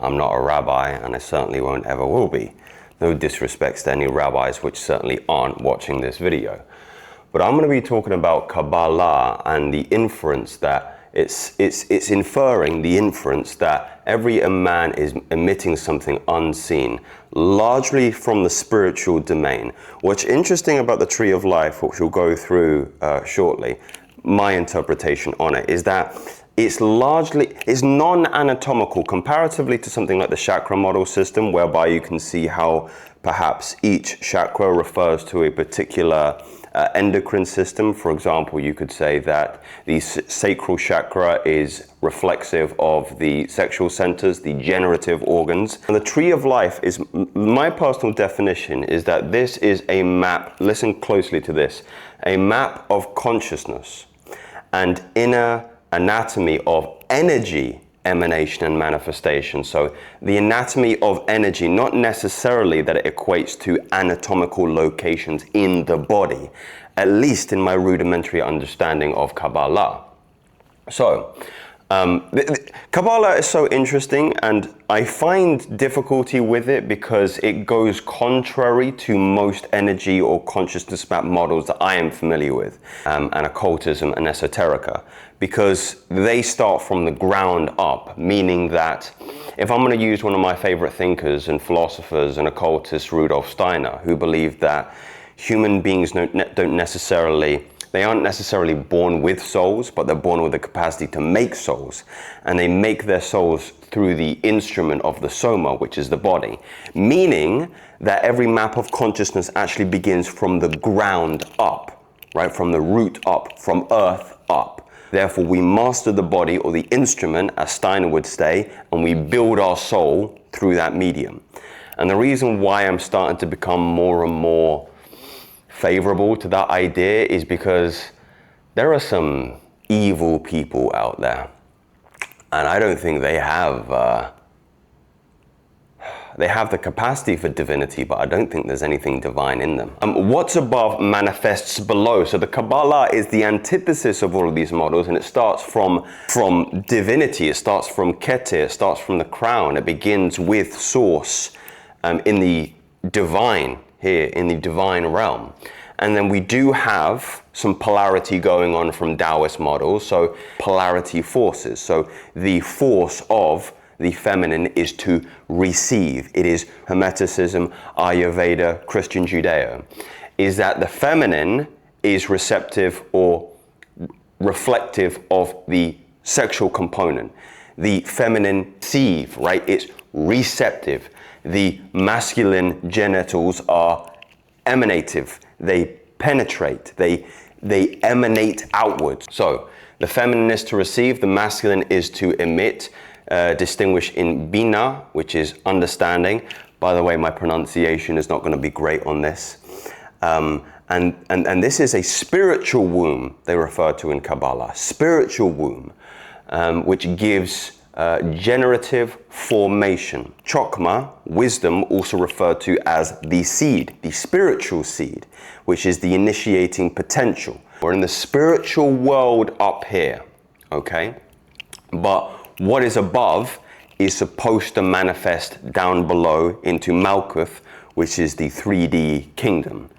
I'm not a rabbi, and I certainly won't ever will be. No disrespects to any rabbis which certainly aren't watching this video. But I'm going to be talking about Kabbalah and the inference that it's inferring the inference that every man is emitting something unseen, largely from the spiritual domain. What's interesting about the tree of life, which we'll go through shortly, my interpretation on it is that it's non-anatomical comparatively to something like the chakra model system, whereby you can see how perhaps each chakra refers to a particular endocrine system. For example, you could say that the sacral chakra is reflexive of the sexual centers, the generative organs. And the tree of life is, my personal definition is that this is a map, listen closely to this, a map of consciousness and inner anatomy of energy emanation and manifestation. So the anatomy of energy, not necessarily that it equates to anatomical locations in the body, at least in my rudimentary understanding of Kabbalah. So Kabbalah is so interesting, and I find difficulty with it because it goes contrary to most energy or consciousness map models that I am familiar with, and occultism and esoterica, because they start from the ground up, meaning that if I'm going to use one of my favorite thinkers and philosophers and occultists, Rudolf Steiner, who believed that human beings they aren't necessarily born with souls, but they're born with the capacity to make souls. And they make their souls through the instrument of the soma, which is the body. Meaning that every map of consciousness actually begins from the ground up, right? From the root up, from earth up. Therefore, we master the body or the instrument, as Steiner would say, and we build our soul through that medium. And the reason why I'm starting to become more and more favorable to that idea is because there are some evil people out there, and I don't think they have the capacity for divinity, but I don't think there's anything divine in them. What's above manifests below. So the Kabbalah is the antithesis of all of these models, and it starts from divinity. It starts from Keter. It starts from the crown. It begins with source in the divine, here in the divine realm. And then we do have some polarity going on from Taoist models, so polarity forces. So the force of the feminine is to receive. It is Hermeticism, Ayurveda, Christian Judeo. Is that the feminine is receptive or reflective of the sexual component. The feminine receive, right? It's receptive. The masculine genitals are emanative. They penetrate. They emanate outwards. So the feminine is to receive, the masculine is to emit, distinguished in bina, which is understanding. By the way, my pronunciation is not going to be great on this. And this is a spiritual womb, they refer to in Kabbalah. Spiritual womb, which gives generative formation. Chokmah, wisdom, also referred to as the seed, the spiritual seed, which is the initiating potential. We're in the spiritual world up here, okay? But what is above is supposed to manifest down below into Malkuth, which is the 3D kingdom.